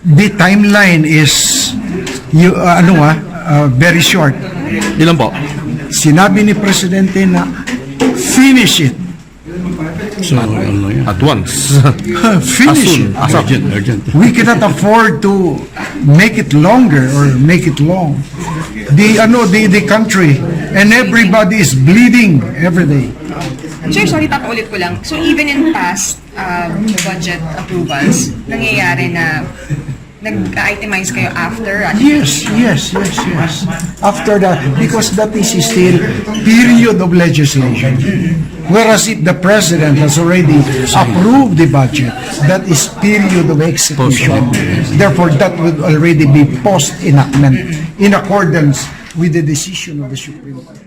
The timeline is very short. Ilan po? Sinabi ni Presidente na finish it. So, ano yan? At once. Finish it. Urgent. We cannot afford to make it longer or make it long. The country and everybody is bleeding every day. Sir, sorry, papaulit ko lang. So even in past budget approvals, nangyayari na nag-itemize kayo after? Yes. After that, because that is still period of legislation. Whereas if the President has already approved the budget, that is period of execution. Therefore, that would already be post-enactment in accordance with the decision of the Supreme Court.